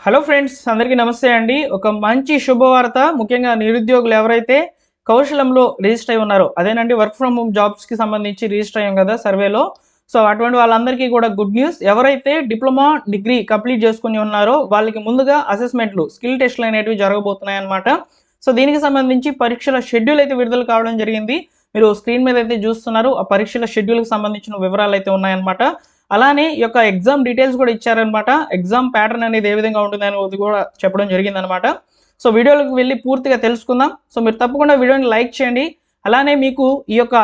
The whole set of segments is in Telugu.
హలో ఫ్రెండ్స్, అందరికీ నమస్తే అండి. ఒక మంచి శుభవార్త. ముఖ్యంగా నిరుద్యోగులు ఎవరైతే కౌశలంలో రిజిస్టర్ అయి ఉన్నారో, అదేనండి వర్క్ ఫ్రమ్ హోమ్ జాబ్స్కి సంబంధించి రిజిస్టర్ అయ్యాం కదా సర్వేలో. సో అటువంటి వాళ్ళందరికీ కూడా గుడ్ న్యూస్. ఎవరైతే డిప్లొమా డిగ్రీ కంప్లీట్ చేసుకుని ఉన్నారో వాళ్ళకి ముందుగా అసెస్మెంట్లు, స్కిల్ టెస్ట్లు అనేటివి జరగబోతున్నాయి అన్నమాట. సో దీనికి సంబంధించి పరీక్షల షెడ్యూల్ అయితే విడుదల కావడం జరిగింది. మీరు స్క్రీన్ మీద అయితే చూస్తున్నారు. ఆ పరీక్షల షెడ్యూల్కి సంబంధించిన వివరాలు అయితే ఉన్నాయన్నమాట. అలానే ఈ యొక్క ఎగ్జామ్ డీటెయిల్స్ కూడా ఇచ్చారనమాట. ఎగ్జామ్ ప్యాటర్న్ అనేది ఏ విధంగా ఉంటుంది అనేది కూడా చెప్పడం జరిగిందనమాట. సో వీడియోలోకి వెళ్ళి పూర్తిగా తెలుసుకుందాం. సో మీరు తప్పకుండా వీడియోని లైక్ చేయండి. అలానే మీకు ఈ యొక్క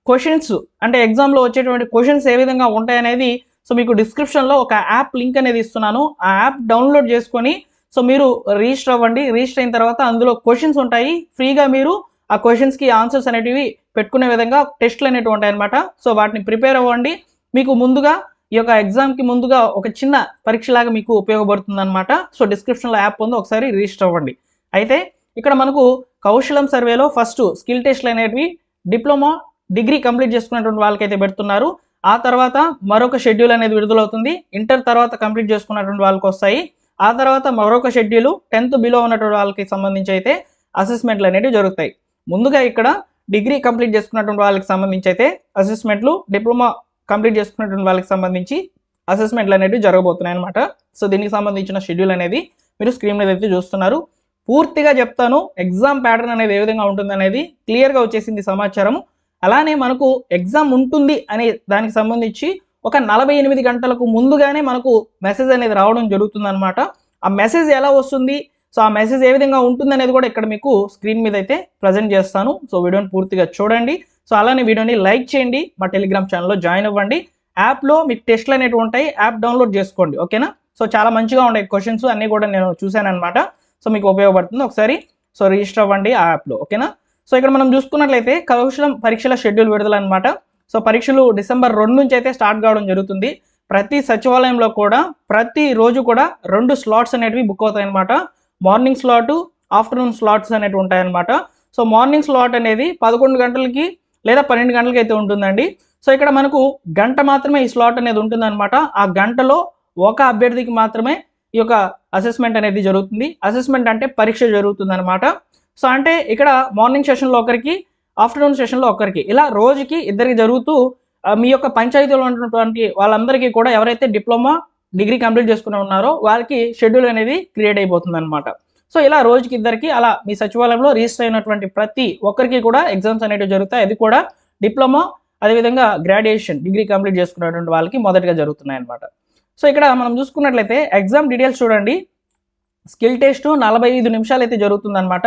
క్వశ్చన్స్, అంటే ఎగ్జామ్లో వచ్చేటువంటి క్వశ్చన్స్ ఏ విధంగా ఉంటాయనేది సో మీకు డిస్క్రిప్షన్లో ఒక యాప్ లింక్ అనేది ఇస్తున్నాను. ఆ యాప్ డౌన్లోడ్ చేసుకొని సో మీరు రిజిస్టర్ అవ్వండి. రిజిస్టర్ అయిన తర్వాత అందులో క్వశ్చన్స్ ఉంటాయి. ఫ్రీగా మీరు ఆ క్వశ్చన్స్కి ఆన్సర్స్ అనేటివి పెట్టుకునే విధంగా టెస్ట్లు అనేటివి ఉంటాయి అనమాట. సో వాటిని ప్రిపేర్ అవ్వండి. మీకు ముందుగా ఈ యొక్క ఎగ్జామ్కి ముందుగా ఒక చిన్న పరీక్షలాగా మీకు ఉపయోగపడుతుంది అనమాట. సో డిస్క్రిప్షన్లో యాప్ ఉంది, ఒకసారి రిజిస్టర్ అవ్వండి. అయితే ఇక్కడ మనకు కౌశలం సర్వేలో ఫస్ట్ స్కిల్ టెస్ట్లు అనేటివి డిప్లొమా డిగ్రీ కంప్లీట్ చేసుకున్నటువంటి వాళ్ళకైతే పెడుతున్నారు. ఆ తర్వాత మరొక షెడ్యూల్ అనేది విడుదలవుతుంది. ఇంటర్ తర్వాత కంప్లీట్ చేసుకున్నటువంటి వాళ్ళకి వస్తాయి. ఆ తర్వాత మరొక షెడ్యూల్ 10th బిలో ఉన్నటువంటి వాళ్ళకి సంబంధించి అయితే అసెస్మెంట్లు అనేవి జరుగుతాయి. ముందుగా ఇక్కడ డిగ్రీ కంప్లీట్ చేసుకున్నటువంటి వాళ్ళకి సంబంధించి అయితే అసెస్మెంట్లు, డిప్లొమా కంప్లీట్ చేసుకున్నటువంటి వాళ్ళకి సంబంధించి అసెస్మెంట్లు అనేవి జరగబోతున్నాయి అనమాట. సో దీనికి సంబంధించిన షెడ్యూల్ అనేది మీరు స్క్రీన్ మీద అయితే చూస్తున్నారు. పూర్తిగా చెప్తాను. ఎగ్జామ్ ప్యాటర్న్ అనేది ఏ విధంగా ఉంటుంది అనేది క్లియర్గా వచ్చేసింది సమాచారం. అలానే మనకు ఎగ్జామ్ ఉంటుంది అనే దానికి సంబంధించి ఒక 48 గంటలకు ముందుగానే మనకు మెసేజ్ అనేది రావడం జరుగుతుంది అనమాట. ఆ మెసేజ్ ఎలా వస్తుంది, సో ఆ మెసేజ్ ఏ విధంగా ఉంటుంది అనేది కూడా ఇక్కడ మీకు స్క్రీన్ మీద అయితే ప్రజెంట్ చేస్తాను. సో వీడియోని పూర్తిగా చూడండి. సో అలానే వీడియోని లైక్ చేయండి. మా టెలిగ్రామ్ ఛానల్లో జాయిన్ అవ్వండి. యాప్లో మీకు టెస్ట్లు అనేవి ఉంటాయి. యాప్ డౌన్లోడ్ చేసుకోండి, ఓకేనా. సో చాలా మంచిగా ఉంటాయి క్వశ్చన్స్ అన్నీ కూడా నేను చూశాను అనమాట. సో మీకు ఉపయోగపడుతుంది. ఒకసారి సో రిజిస్టర్ అవ్వండి ఆ యాప్లో, ఓకేనా. సో ఇక్కడ మనం చూసుకున్నట్లయితే కౌశలం పరీక్షల షెడ్యూల్ విడుదల అనమాట. సో పరీక్షలు December 2 నుంచి అయితే స్టార్ట్ కావడం జరుగుతుంది. ప్రతి సచివాలయంలో కూడా ప్రతి రోజు కూడా 2 స్లాట్స్ అనేటివి బుక్ అవుతాయి అనమాట. మార్నింగ్ స్లాటు, ఆఫ్టర్నూన్ స్లాట్స్ అనేవి ఉంటాయన్నమాట. సో మార్నింగ్ స్లాట్ అనేది 11 గంటలకి లేదా 12 గంటలకి అయితే ఉంటుందండి. సో ఇక్కడ మనకు గంట మాత్రమే ఈ స్లాట్ అనేది ఉంటుందన్నమాట. ఆ గంటలో ఒక అభ్యర్థికి మాత్రమే ఈ యొక్క అసెస్మెంట్ అనేది జరుగుతుంది. అసెస్మెంట్ అంటే పరీక్ష జరుగుతుంది అనమాట. సో అంటే ఇక్కడ మార్నింగ్ సెషన్లో ఒకరికి, ఆఫ్టర్నూన్ సెషన్లో ఒకరికి, ఇలా రోజుకి ఇద్దరికి జరుగుతూ మీ యొక్క పంచాయతీలో ఉన్నటువంటి వాళ్ళందరికీ కూడా ఎవరైతే డిప్లొమా డిగ్రీ కంప్లీట్ చేసుకుని ఉన్నారో వాళ్ళకి షెడ్యూల్ అనేది క్రియేట్ అయిపోతుంది అనమాట. సో ఇలా రోజుకి ఇద్దరికి అలా మీ సచివాలయంలో రిజిస్టర్ అయినటువంటి ప్రతి ఒక్కరికి కూడా ఎగ్జామ్స్ అనేవి జరుగుతాయి. అది కూడా డిప్లొమా, అదేవిధంగా గ్రాడ్యుయేషన్ డిగ్రీ కంప్లీట్ చేసుకున్నటువంటి వాళ్ళకి మొదటగా జరుగుతున్నాయి అనమాట. సో ఇక్కడ మనం చూసుకున్నట్లయితే ఎగ్జామ్ డీటెయిల్స్ చూడండి. స్కిల్ టెస్ట్ 45 నిమిషాలు అయితే జరుగుతుందన్నమాట.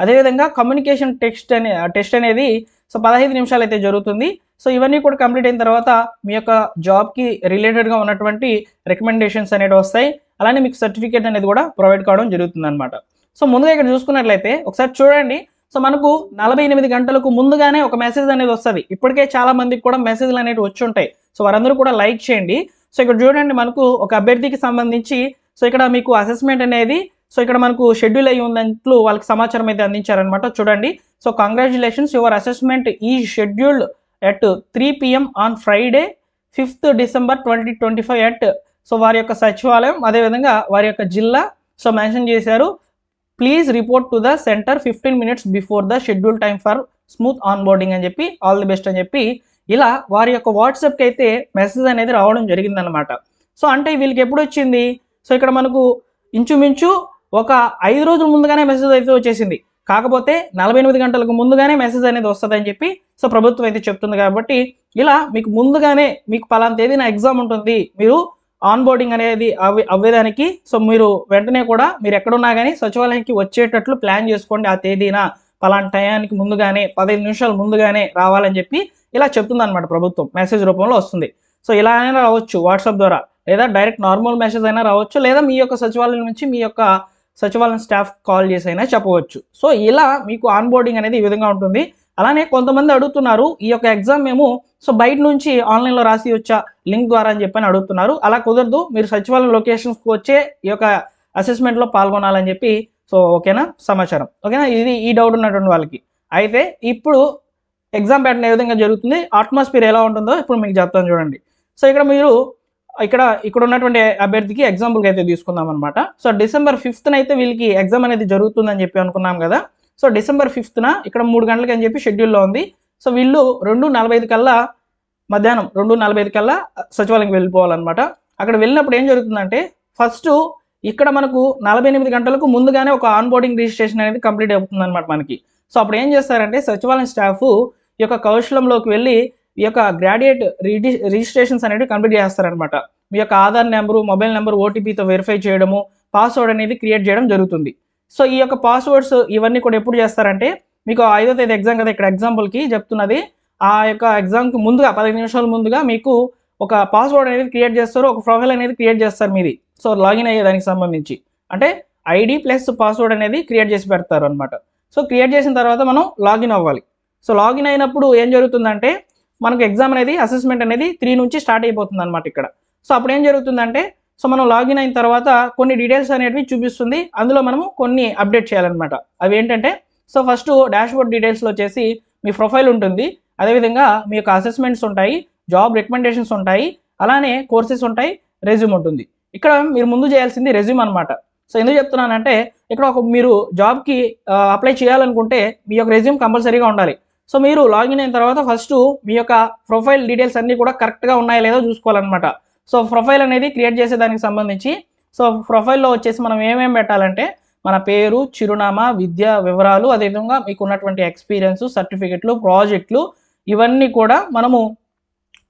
అదేవిధంగా కమ్యూనికేషన్ టెస్ట్ అనేది సో 15 నిమిషాలు అయితే జరుగుతుంది. సో ఇవన్నీ కూడా కంప్లీట్ అయిన తర్వాత మీ యొక్క జాబ్కి రిలేటెడ్గా ఉన్నటువంటి రికమెండేషన్స్ అనేవి వస్తాయి. అలానే మీకు సర్టిఫికేట్ అనేది కూడా ప్రొవైడ్ కావడం జరుగుతుంది అనమాట. సో ముందుగా ఇక్కడ చూసుకున్నట్లయితే ఒకసారి చూడండి. సో మనకు 48 గంటలకు ముందుగానే ఒక మెసేజ్ అనేది వస్తుంది. ఇప్పటికే చాలా మందికి కూడా మెసేజ్లు అనేవి వచ్చి ఉంటాయి. సో వారందరూ కూడా లైక్ చేయండి. సో ఇక్కడ చూడండి, మనకు ఒక అభ్యర్థికి సంబంధించి సో ఇక్కడ మీకు అసెస్మెంట్ అనేది సో ఇక్కడ మనకు షెడ్యూల్ అయ్యి ఉన్నట్లు వాళ్ళకి సమాచారం అయితే అందించారనమాట. చూడండి. సో కంగ్రాచులేషన్స్, యువర్ అసెస్మెంట్ ఈ scheduled at 3 PM on Friday 5th December 2025 at so వారి యొక్క సచివాలయం, అదేవిధంగా వారి యొక్క జిల్లా సో మెన్షన్ చేశారు. Please report to the centre 15 minutes before the schedule time for smooth on boarding అని చెప్పి, ఆల్ ది బెస్ట్ అని చెప్పి ఇలా వారి యొక్క వాట్సాప్కి అయితే మెసేజ్ అనేది రావడం జరిగిందనమాట. సో అంటే వీళ్ళకి ఎప్పుడు వచ్చింది, సో ఇక్కడ మనకు ఇంచుమించు ఒక 5 రోజుల ముందుగానే మెసేజ్ అయితే వచ్చేసింది. కాకపోతే 48 గంటలకు ముందుగానే మెసేజ్ అనేది వస్తుందని చెప్పి సో ప్రభుత్వం అయితే చెప్తుంది. కాబట్టి ఇలా మీకు ముందుగానే మీకు పలానా తేదీన ఎగ్జామ్ ఉంటుంది, మీరు ఆన్ బోర్డింగ్ అనేది అవ్వేదానికి సో మీరు వెంటనే కూడా మీరు ఎక్కడున్నా కానీ సచివాలయానికి వచ్చేటట్లు ప్లాన్ చేసుకోండి. ఆ తేదీన పలానా టయానికి ముందుగానే 15 నిమిషాలు ముందుగానే రావాలని చెప్పి ఇలా చెప్తుంది అనమాట ప్రభుత్వం. మెసేజ్ రూపంలో వస్తుంది. సో ఇలా అయినా రావచ్చు వాట్సాప్ ద్వారా, లేదా డైరెక్ట్ నార్మల్ మెసేజ్ అయినా రావచ్చు, లేదా మీ యొక్క సచివాలయం నుంచి మీ యొక్క సచివాలయం స్టాఫ్ కాల్ చేసి అయినా చెప్పవచ్చు. సో ఇలా మీకు ఆన్ బోర్డింగ్ అనేది ఈ విధంగా ఉంటుంది. అలానే కొంతమంది అడుగుతున్నారు, ఈ యొక్క ఎగ్జామ్ మేము సో బయట నుంచి ఆన్లైన్లో రాసి వచ్చా లింక్ ద్వారా అని చెప్పని అడుగుతున్నారు. అలా కుదరదు, మీరు సచివాలయం లొకేషన్స్కి వచ్చే ఈ యొక్క అసెస్మెంట్లో పాల్గొనాలని చెప్పి సో ఓకేనా సమాచారం, ఓకేనా. ఇది ఈ డౌట్ ఉన్నటువంటి వాళ్ళకి. అయితే ఇప్పుడు ఎగ్జామ్ ప్యాటర్న్ ఏ విధంగా జరుగుతుంది, అట్మాస్ఫియర్ ఎలా ఉంటుందో ఇప్పుడు మీకు చెప్తాను చూడండి. సో ఇక్కడ మీరు ఇక్కడ ఉన్నటువంటి అభ్యర్థికి ఎగ్జాంపుల్కి అయితే తీసుకుందాం అనమాట. సో December 5th అయితే వీళ్ళకి ఎగ్జామ్ అనేది జరుగుతుందని చెప్పి అనుకున్నాం కదా. సో December 5th ఇక్కడ 3 గంటలకి అని చెప్పి షెడ్యూల్లో ఉంది. సో వీళ్ళు 2:45 కల్లా మధ్యాహ్నం 2:45 కల్లా సచివాలయంకి వెళ్ళిపోవాలన్నమాట. అక్కడ వెళ్ళినప్పుడు ఏం జరుగుతుందంటే ఫస్ట్ ఇక్కడ మనకు 48 గంటలకు ముందుగానే ఒక ఆన్బోర్డింగ్ రిజిస్ట్రేషన్ అనేది కంప్లీట్ అవుతుంది అనమాట మనకి. సో అప్పుడు ఏం చేస్తారంటే సచివాలయం స్టాఫ్ ఈ యొక్క కౌశలంలోకి వెళ్ళి ఈ యొక్క గ్రాడ్యుయేట్ రిజిస్ట్రేషన్స్ అనేవి కంప్లీట్ చేస్తారనమాట. మీ యొక్క ఆధార్ నెంబరు, మొబైల్ నెంబర్, ఓటీపీతో వెరిఫై చేయడము, పాస్వర్డ్ అనేది క్రియేట్ చేయడం జరుగుతుంది. సో ఈ యొక్క పాస్వర్డ్స్ ఇవన్నీ కూడా ఎప్పుడు చేస్తారంటే మీకు 5వ తేదీ ఎగ్జామ్ కదా, ఇక్కడ ఎగ్జాంపుల్కి చెప్తున్నది, ఆ యొక్క ఎగ్జామ్కి ముందుగా 15 నిమిషాల ముందుగా మీకు ఒక పాస్వర్డ్ అనేది క్రియేట్ చేస్తారు, ఒక ప్రొఫైల్ అనేది క్రియేట్ చేస్తారు మీది. సో లాగిన్ అయ్యేదానికి సంబంధించి అంటే ఐడి ప్లస్ పాస్వర్డ్ అనేది క్రియేట్ చేసి పెడతారు అనమాట. సో క్రియేట్ చేసిన తర్వాత మనం లాగిన్ అవ్వాలి. సో లాగిన్ అయినప్పుడు ఏం జరుగుతుందంటే మనకు ఎగ్జామ్ అనేది అసెస్మెంట్ అనేది 3 నుంచి స్టార్ట్ అయిపోతుంది అనమాట ఇక్కడ. సో అప్పుడు ఏం జరుగుతుందంటే సో మనం లాగిన్ అయిన తర్వాత కొన్ని డీటెయిల్స్ అనేవి చూపిస్తుంది, అందులో మనము కొన్ని అప్డేట్ చేయాలన్నమాట. అవి ఏంటంటే సో ఫస్ట్ డాష్బోర్డ్ డీటెయిల్స్లో వచ్చేసి మీ ప్రొఫైల్ ఉంటుంది, అదేవిధంగా మీ యొక్క అసెస్మెంట్స్ ఉంటాయి, జాబ్ రికమెండేషన్స్ ఉంటాయి, అలానే కోర్సెస్ ఉంటాయి, రెజ్యూమ్ ఉంటుంది. ఇక్కడ మీరు ముందు చేయాల్సింది రెజ్యూమ్ అనమాట. సో ఎందుకు చెప్తున్నానంటే ఇక్కడ మీరు జాబ్కి అప్లై చేయాలనుకుంటే మీ యొక్క రెజ్యూమ్ కంపల్సరీగా ఉండాలి. సో మీరు లాగిన్ అయిన తర్వాత ఫస్ట్ మీ యొక్క ప్రొఫైల్ డీటెయిల్స్ అన్నీ కూడా కరెక్ట్గా ఉన్నాయో లేదో చూసుకోవాలన్నమాట. సో ప్రొఫైల్ అనేది క్రియేట్ చేసేదానికి సంబంధించి సో ప్రొఫైల్లో వచ్చేసి మనం ఏమేమి పెట్టాలంటే మన పేరు, చిరునామా, విద్యా వివరాలు, అదేవిధంగా మీకు ఉన్నటువంటి ఎక్స్పీరియన్స్, సర్టిఫికెట్లు, ప్రాజెక్టులు, ఇవన్నీ కూడా మనము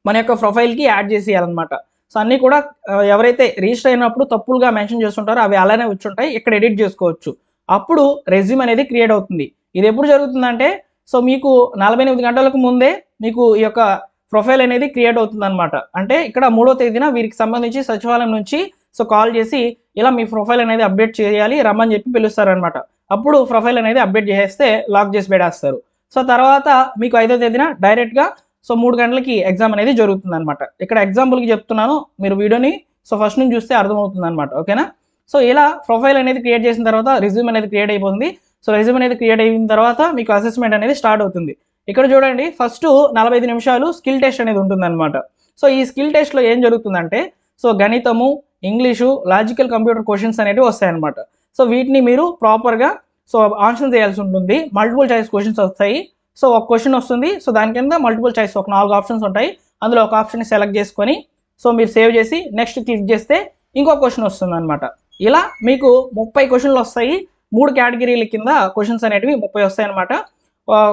మన యొక్క ప్రొఫైల్కి యాడ్ చేసేయాలన్నమాట. సో అన్నీ కూడా ఎవరైతే రిజిస్టర్ అయినప్పుడు తప్పులుగా మెన్షన్ చేస్తుంటారో అవి అలానే వచ్చి ఉంటాయి, ఇక్కడ ఎడిట్ చేసుకోవచ్చు. అప్పుడు రెజ్యూమ్ అనేది క్రియేట్ అవుతుంది. ఇది ఎప్పుడు జరుగుతుందంటే సో మీకు 48 గంటలకు ముందే మీకు ఈ యొక్క ప్రొఫైల్ అనేది క్రియేట్ అవుతుంది అనమాట. అంటే ఇక్కడ 3వ తేదీన వీరికి సంబంధించి సచివాలయం నుంచి సో కాల్ చేసి ఇలా మీ ప్రొఫైల్ అనేది అప్డేట్ చేయాలి రమ్మని చెప్పి పిలుస్తారనమాట. అప్పుడు ప్రొఫైల్ అనేది అప్డేట్ చేస్తే లాక్ చేసి పెట్టేస్తారు. సో తర్వాత మీకు 5వ తేదీన డైరెక్ట్గా సో 3 గంటలకి ఎగ్జామ్ అనేది జరుగుతుంది అనమాట. ఇక్కడ ఎగ్జాంపుల్కి చెప్తున్నాను, మీరు వీడియోని సో ఫస్ట్ నుంచి చూస్తే అర్థమవుతుంది అనమాట. ఓకేనా. సో ఇలా ప్రొఫైల్ అనేది క్రియేట్ చేసిన తర్వాత రెజ్యూమ్ అనేది క్రియేట్ అయిపోతుంది. సో రెజ్యూమ్ అనేది క్రియేట్ అయిన తర్వాత మీకు అసెస్మెంట్ అనేది స్టార్ట్ అవుతుంది. ఇక్కడ చూడండి ఫస్ట్ 45 నిమిషాలు స్కిల్ టెస్ట్ అనేది ఉంటుందన్నమాట. సో ఈ స్కిల్ టెస్ట్లో ఏం జరుగుతుందంటే సో గణితము, ఇంగ్లీషు, లాజికల్ కంప్యూటర్ క్వశ్చన్స్ అనేవి వస్తాయన్నమాట. సో వీటిని మీరు ప్రాపర్గా సో ఆన్సర్ చేయాల్సి ఉంటుంది. మల్టిపుల్ చాయిస్ క్వశ్చన్స్ వస్తాయి. సో ఒక క్వశ్చన్ వస్తుంది, సో దాని కింద మల్టిపుల్ చాయిస్ ఒక 4 ఆప్షన్స్ ఉంటాయి, అందులో ఒక ఆప్షన్ని సెలెక్ట్ చేసుకొని సో మీరు సేవ్ చేసి నెక్స్ట్ క్లిక్ చేస్తే ఇంకో క్వశ్చన్ వస్తుంది అనమాట. ఇలా మీకు 30 క్వశ్చన్లు వస్తాయి. 3 కేటగిరీల కింద క్వశ్చన్స్ అనేటివి 30 వస్తాయి అనమాట.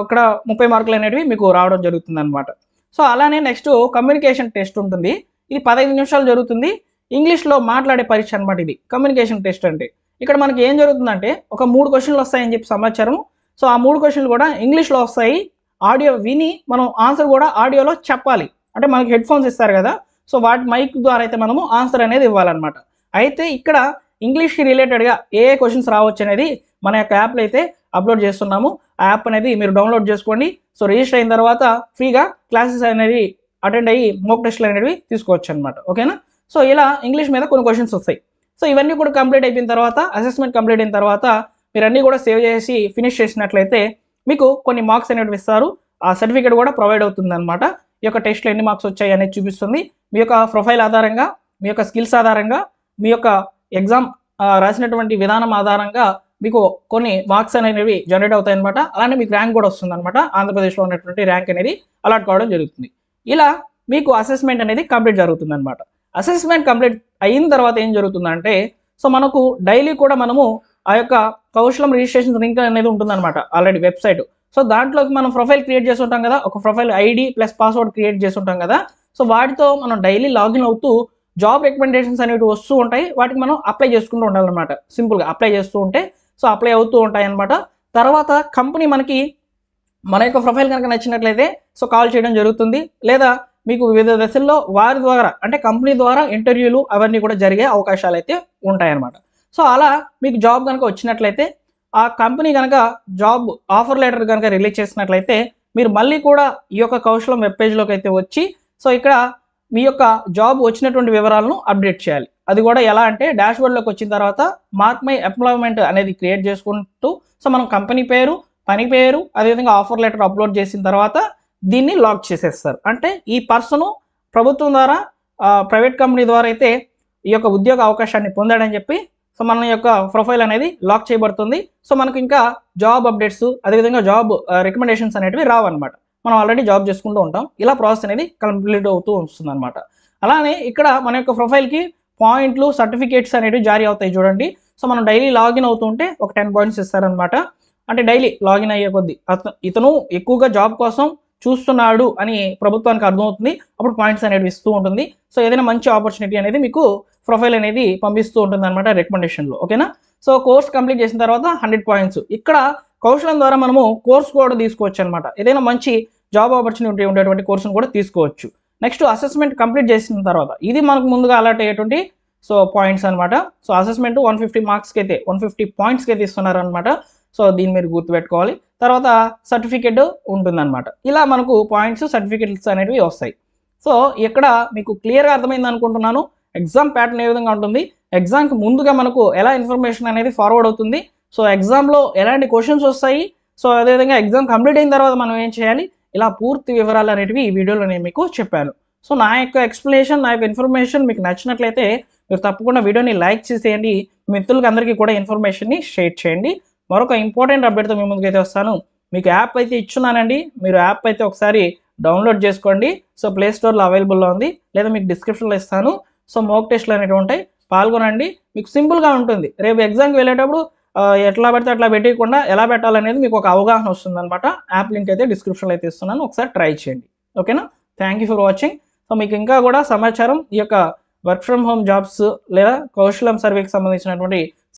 ఇక్కడ 30 మార్కులు అనేటివి మీకు రావడం జరుగుతుంది అనమాట. సో అలానే నెక్స్ట్ కమ్యూనికేషన్ టెస్ట్ ఉంటుంది. ఇది 15 నిమిషాలు జరుగుతుంది. ఇంగ్లీష్లో మాట్లాడే పరీక్ష అనమాట ఇది కమ్యూనికేషన్ టెస్ట్ అంటే. ఇక్కడ మనకి ఏం జరుగుతుందంటే ఒక 3 క్వశ్చన్లు వస్తాయని చెప్పి సమాచారం. సో ఆ 3 క్వశ్చన్లు కూడా ఇంగ్లీష్లో వస్తాయి. ఆడియో విని మనం ఆన్సర్ కూడా ఆడియోలో చెప్పాలి. అంటే మనకి హెడ్ ఫోన్స్ ఇస్తారు కదా, సో వాటి మైక్ ద్వారా అయితే మనము ఆన్సర్ అనేది ఇవ్వాలన్నమాట. అయితే ఇక్కడ ఇంగ్లీష్కి రిలేటెడ్గా ఏ క్వశ్చన్స్ రావచ్చు అనేది మన యొక్క యాప్లో అయితే అప్లోడ్ చేస్తున్నాము. ఆ యాప్ అనేది మీరు డౌన్లోడ్ చేసుకోండి. సో రిజిస్టర్ అయిన తర్వాత ఫ్రీగా క్లాసెస్ అనేది అటెండ్ అయ్యి మోక్ టెస్ట్లు అనేవి తీసుకోవచ్చు అనమాట. ఓకేనా. సో ఇలా ఇంగ్లీష్ మీద కొన్ని క్వశ్చన్స్ వస్తాయి. సో ఇవన్నీ కూడా కంప్లీట్ అయిపోయిన తర్వాత అసెస్మెంట్ కంప్లీట్ అయిన తర్వాత మీరు అన్నీ కూడా సేవ్ చేసి ఫినిష్ చేసినట్లయితే మీకు కొన్ని మార్క్స్ అనేవి ఇస్తారు. ఆ సర్టిఫికేట్ కూడా ప్రొవైడ్ అవుతుంది అనమాట. ఈ యొక్క టెస్ట్లో ఎన్ని మార్క్స్ వచ్చాయి అనేది చూపిస్తుంది. మీ యొక్క ప్రొఫైల్ ఆధారంగా, మీ యొక్క స్కిల్స్ ఆధారంగా, మీ యొక్క ఎగ్జామ్ రాసినటువంటి విధానం ఆధారంగా మీకు కొన్ని మార్క్స్ అనేవి జనరేట్ అవుతాయి అనమాట. అలానే మీకు ర్యాంక్ కూడా వస్తుంది అనమాట. ఆంధ్రప్రదేశ్లో ఉన్నటువంటి ర్యాంక్ అనేది అలాట్ కావడం జరుగుతుంది. ఇలా మీకు అసెస్మెంట్ అనేది కంప్లీట్ జరుగుతుంది అనమాట. అసెస్మెంట్ కంప్లీట్ అయిన తర్వాత ఏం జరుగుతుందంటే సో మనకు డైలీ కూడా మనము ఆ యొక్క కౌశలం రిజిస్ట్రేషన్ లింక్ అనేది ఉంటుందన్నమాట ఆల్రెడీ వెబ్సైట్. సో దాంట్లోకి మనం ప్రొఫైల్ క్రియేట్ చేసి ఉంటాం కదా, ఒక profile ID plus password create చేసి ఉంటాం కదా. సో వాటితో మనం డైలీ లాగిన్ అవుతూ జాబ్ రికమెండేషన్స్ అనేవి వస్తూ ఉంటాయి. వాటికి మనం అప్లై చేసుకుంటూ ఉండాలన్నమాట. సింపుల్గా అప్లై చేస్తూ ఉంటే సో అప్లై అవుతూ ఉంటాయి అనమాట. తర్వాత కంపెనీ మనకి మన యొక్క ప్రొఫైల్ కనుక నచ్చినట్లయితే సో కాల్ చేయడం జరుగుతుంది. లేదా మీకు వివిధ దశల్లో వారి ద్వారా అంటే కంపెనీ ద్వారా ఇంటర్వ్యూలు అవన్నీ కూడా జరిగే అవకాశాలు అయితే ఉంటాయన్నమాట. సో అలా మీకు జాబ్ కనుక వచ్చినట్లయితే ఆ కంపెనీ కనుక జాబ్ ఆఫర్ లెటర్ కనుక రిలీజ్ చేసినట్లయితే మీరు మళ్ళీ కూడా ఈ యొక్క కౌశలం వెబ్ పేజ్లోకి అయితే వచ్చి సో ఇక్కడ మీ యొక్క జాబ్ వచ్చినటువంటి వివరాలను అప్డేట్ చేయాలి. అది కూడా ఎలా అంటే డాష్బోర్డ్లోకి వచ్చిన తర్వాత మార్క్ మై ఎంప్లాయ్మెంట్ అనేది క్రియేట్ చేసుకుంటూ సో మనం కంపెనీ పేరు, పని పేరు, అదేవిధంగా ఆఫర్ లెటర్ అప్లోడ్ చేసిన తర్వాత దీన్ని లాక్ చేసేస్తారు. అంటే ఈ పర్సన్ ప్రభుత్వం ద్వారా ప్రైవేట్ కంపెనీ ద్వారా అయితే ఈ యొక్క ఉద్యోగ అవకాశాన్ని పొందాడని చెప్పి సో మన యొక్క ప్రొఫైల్ అనేది లాక్ చేయబడుతుంది. సో మనకు ఇంకా జాబ్ అప్డేట్స్ అదేవిధంగా జాబ్ రికమెండేషన్స్ అనేటివి రావన్నమాట. మనం ఆల్రెడీ జాబ్ చేసుకుంటూ ఉంటాం. ఇలా ప్రాసెస్ అనేది కంప్లీట్ అవుతూ వస్తుంది అనమాట. అలానే ఇక్కడ మన యొక్క ప్రొఫైల్కి పాయింట్లు సర్టిఫికేట్స్ అనేవి జారీ అవుతాయి చూడండి. సో మనం డైలీ లాగిన్ అవుతుంటే ఒక 10 పాయింట్స్ ఇస్తారనమాట. అంటే డైలీ లాగిన్ అయ్యే కొద్దీ ఇతను ఎక్కువగా జాబ్ కోసం చూస్తున్నాడు అని ప్రభుత్వానికి అర్థమవుతుంది. అప్పుడు పాయింట్స్ అనేవి ఇస్తూ ఉంటుంది. సో ఏదైనా మంచి ఆపర్చునిటీ అనేది మీకు ప్రొఫైల్ అనేది పంపిస్తూ ఉంటుంది అనమాట రికమెండేషన్లో. ఓకేనా. సో కోర్స్ కంప్లీట్ చేసిన తర్వాత 100 పాయింట్స్. ఇక్కడ కౌశలం ద్వారా మనము కోర్స్ కూడా తీసుకోవచ్చు అనమాట. ఏదైనా మంచి జాబ్ ఆపర్చునిటీ ఉండేటువంటి కోర్సును కూడా తీసుకోవచ్చు. నెక్స్ట్ అసెస్మెంట్ కంప్లీట్ చేసిన తర్వాత ఇది మనకు ముందుగా అలాట్ అయ్యేటువంటి సో పాయింట్స్ అనమాట. సో అసెస్మెంట్ 150 మార్క్స్కి అయితే 150 పాయింట్స్కి అయితే ఇస్తున్నారనమాట. సో దీన్ని మీరు గుర్తుపెట్టుకోవాలి. తర్వాత సర్టిఫికేట్ ఉంటుందన్నమాట. ఇలా మనకు పాయింట్స్ సర్టిఫికేట్స్ అనేవి వస్తాయి. సో ఇక్కడ మీకు క్లియర్గా అర్థమైంది అనుకుంటున్నాను. ఎగ్జామ్ ప్యాటర్న్ ఏ విధంగా ఉంటుంది, ఎగ్జామ్కి ముందుగా మనకు ఎలా ఇన్ఫర్మేషన్ అనేది ఫార్వర్డ్ అవుతుంది, సో ఎగ్జామ్లో ఎలాంటి క్వశ్చన్స్ వస్తాయి, సో అదేవిధంగా ఎగ్జామ్ కంప్లీట్ అయిన తర్వాత మనం ఏం చేయాలి, ఇలా పూర్తి వివరాలు అనేటివి ఈ వీడియోలో నేను మీకు చెప్పాను. సో నా యొక్క ఎక్స్ప్లెనేషన్, నా యొక్క ఇన్ఫర్మేషన్ మీకు నచ్చినట్లయితే మీరు తప్పకుండా వీడియోని లైక్ చేసేయండి. మిత్రులకి అందరికీ కూడా ఇన్ఫర్మేషన్ని షేర్ చేయండి. మరొక ఇంపార్టెంట్ అప్డేట్తో మీ ముందుకైతే వస్తాను. మీకు యాప్ అయితే ఇచ్చున్నానండి. మీరు యాప్ అయితే ఒకసారి డౌన్లోడ్ చేసుకోండి. సో ప్లే స్టోర్లో అవైలబుల్లో ఉంది, లేదా మీకు డిస్క్రిప్షన్లో ఇస్తాను. సో మోక్ టెస్ట్లు అనేవి ఉంటాయి, పాల్గొనండి. మీకు సింపుల్గా ఉంటుంది. రేపు ఎగ్జామ్కి వెళ్ళేటప్పుడు ఎట్లా పెడితే అట్లా పెట్టకుండా ఎలా పెట్టాలనేది మీకు ఒక అవగాహన వస్తుంది అనమాట. యాప్ లింక్ అయితే డిస్క్రిప్షన్లో అయితే ఇస్తున్నాను, ఒకసారి ట్రై చేయండి. ఓకేనా. Thank you for watching. So మీకు ఇంకా కూడా సమాచారం ఈ యొక్క వర్క్ ఫ్రమ్ హోమ్ జాబ్స్ లేదా కౌశలం సర్వేకి సంబంధించినటువంటి